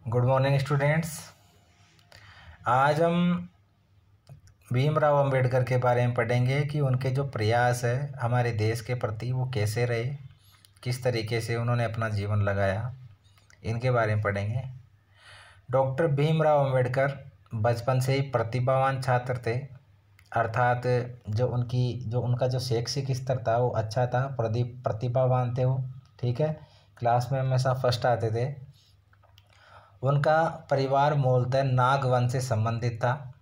Good morning students. आज हम भीमराव अंबेडकर के बारे में पढ़ेंगे कि उनके जो प्रयास है हमारे देश के प्रति वो कैसे रहे, किस तरीके से उन्होंने अपना जीवन लगाया, इनके बारे में पढ़ेंगे। डॉक्टर भीमराव अंबेडकर बचपन से ही प्रतिभावान छात्र थे, अर्थात जो उनका जो शैक्षिक स्तर था वो अच्छा था, प्रतिभावान थे वो। ठीक है, क्लास में हमेशा फर्स्ट आते थे। उनका परिवार मूलतः नाग वंश से संबंधित था।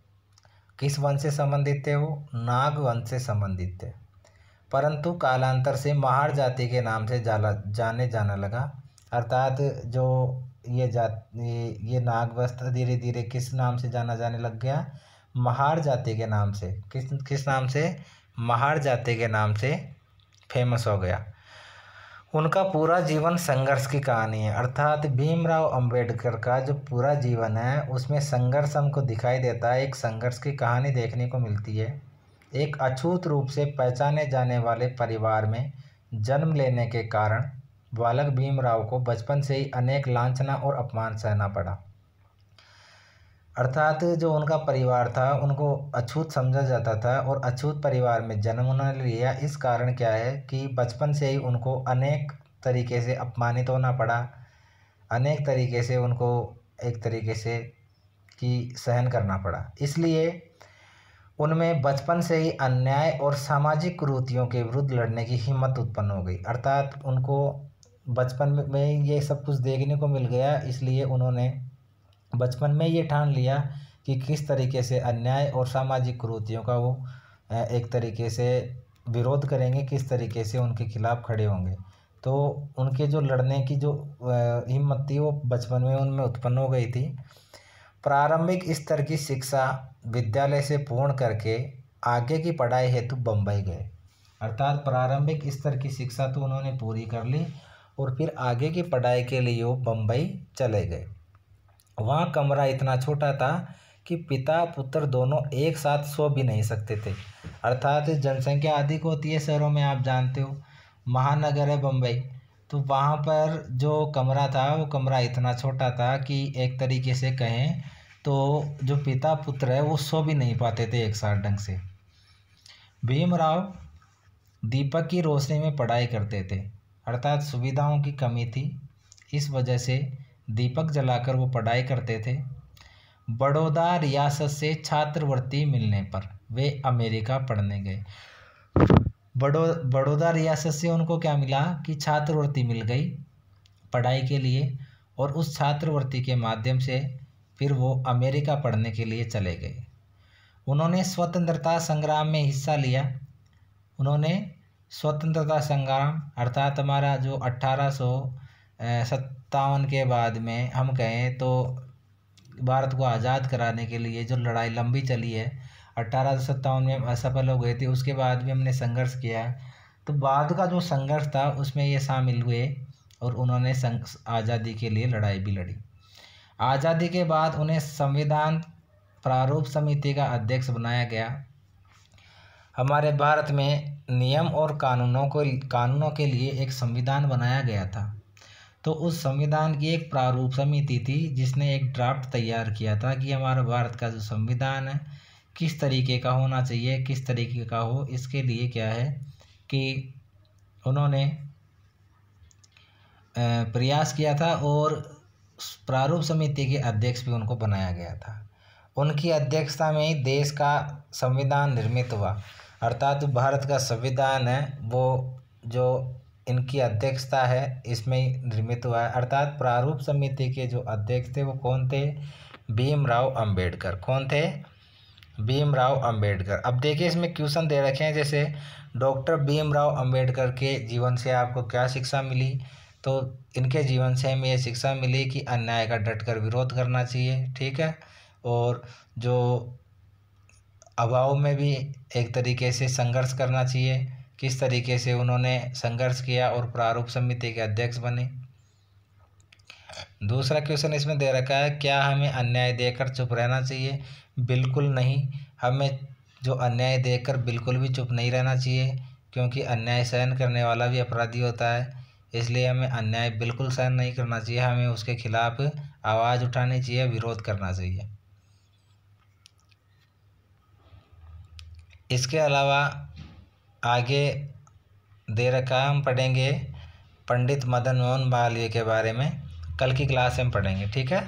किस वंश से संबंधित थे? वो नाग वंश से संबंधित थे, परंतु कालांतर से महार जाति के नाम से जाने जाने लगा। अर्थात जो ये नाग वंश धीरे धीरे किस नाम से जाना जाने लग गया? महार जाति के नाम से। किस नाम से? महार जाति के नाम से फेमस हो गया। उनका पूरा जीवन संघर्ष की कहानी है, अर्थात भीमराव अंबेडकर का जो पूरा जीवन है उसमें संघर्ष हमको दिखाई देता है। एक संघर्ष की कहानी देखने को मिलती है। एक अछूत रूप से पहचाने जाने वाले परिवार में जन्म लेने के कारण बालक भीमराव को बचपन से ही अनेक लांछना और अपमान सहना पड़ा। अर्थात जो उनका परिवार था उनको अछूत समझा जाता था और अछूत परिवार में जन्म उन्होंने लिया। इस कारण क्या है कि बचपन से ही उनको अनेक तरीके से अपमानित होना पड़ा, अनेक तरीके से उनको एक तरीके से कि सहन करना पड़ा। इसलिए उनमें बचपन से ही अन्याय और सामाजिक कुरीतियों के विरुद्ध लड़ने की हिम्मत उत्पन्न हो गई। अर्थात उनको बचपन में ये सब कुछ देखने को मिल गया, इसलिए उन्होंने बचपन में ये ठान लिया कि किस तरीके से अन्याय और सामाजिक कुरीतियों का वो एक तरीके से विरोध करेंगे, किस तरीके से उनके खिलाफ खड़े होंगे। तो उनके जो लड़ने की जो हिम्मत थी वो बचपन में उनमें उत्पन्न हो गई थी। प्रारंभिक स्तर की शिक्षा विद्यालय से पूर्ण करके आगे की पढ़ाई हेतु बम्बई गए। अर्थात प्रारंभिक स्तर की शिक्षा तो उन्होंने पूरी कर ली और फिर आगे की पढ़ाई के लिए वो बम्बई चले गए। वहाँ कमरा इतना छोटा था कि पिता पुत्र दोनों एक साथ सो भी नहीं सकते थे। अर्थात जनसंख्या अधिक होती है शहरों में, आप जानते हो, महानगर है बम्बई, तो वहाँ पर जो कमरा था वो कमरा इतना छोटा था कि एक तरीके से कहें तो जो पिता पुत्र है वो सो भी नहीं पाते थे एक साथ ढंग से। भीमराव दीपक की रोशनी में पढ़ाई करते थे, अर्थात सुविधाओं की कमी थी, इस वजह से दीपक जलाकर वो पढ़ाई करते थे। बड़ौदा रियासत से छात्रवृत्ति मिलने पर वे अमेरिका पढ़ने गए। बड़ौदा रियासत से उनको क्या मिला कि छात्रवृत्ति मिल गई पढ़ाई के लिए, और उस छात्रवृत्ति के माध्यम से फिर वो अमेरिका पढ़ने के लिए चले गए। उन्होंने स्वतंत्रता संग्राम में हिस्सा लिया। उन्होंने स्वतंत्रता संग्राम अर्थात हमारा जो 1857 के बाद में हम कहें तो भारत को आज़ाद कराने के लिए जो लड़ाई लंबी चली है, 1857 में असफल हो गए थे, उसके बाद भी हमने संघर्ष किया है। तो बाद का जो संघर्ष था उसमें ये शामिल हुए और उन्होंने आज़ादी के लिए लड़ाई भी लड़ी। आज़ादी के बाद उन्हें संविधान प्रारूप समिति का अध्यक्ष बनाया गया। हमारे भारत में नियम और कानूनों के लिए एक संविधान बनाया गया था, तो उस संविधान की एक प्रारूप समिति थी जिसने एक ड्राफ्ट तैयार किया था कि हमारा भारत का जो संविधान है किस तरीके का होना चाहिए, किस तरीके का हो। इसके लिए क्या है कि उन्होंने प्रयास किया था और प्रारूप समिति के अध्यक्ष भी उनको बनाया गया था। उनकी अध्यक्षता में ही देश का संविधान निर्मित हुआ, अर्थात भारत का संविधान है वो जो इनकी अध्यक्षता है इसमें ही निर्मित हुआ है। अर्थात प्रारूप समिति के जो अध्यक्ष थे वो कौन थे? भीमराव अंबेडकर। कौन थे? भीमराव अंबेडकर। अब देखिए इसमें क्वेश्चन दे रखे हैं, जैसे डॉक्टर भीमराव अंबेडकर के जीवन से आपको क्या शिक्षा मिली? तो इनके जीवन से हमें ये शिक्षा मिली कि अन्याय का डटकर विरोध करना चाहिए, ठीक है, और जो अभाव में भी एक तरीके से संघर्ष करना चाहिए। किस तरीके से उन्होंने संघर्ष किया और प्रारूप समिति के अध्यक्ष बने। दूसरा क्वेश्चन इसमें दे रखा है, क्या हमें अन्याय देखकर चुप रहना चाहिए? बिल्कुल नहीं, हमें जो अन्याय देखकर बिल्कुल भी चुप नहीं रहना चाहिए, क्योंकि अन्याय सहन करने वाला भी अपराधी होता है। इसलिए हमें अन्याय बिल्कुल सहन नहीं करना चाहिए, हमें उसके खिलाफ आवाज़ उठानी चाहिए, विरोध करना चाहिए। इसके अलावा आगे दे रखा हम पढ़ेंगे पंडित मदन मोहन मालवीय के बारे में, कल की क्लास में पढ़ेंगे, ठीक है।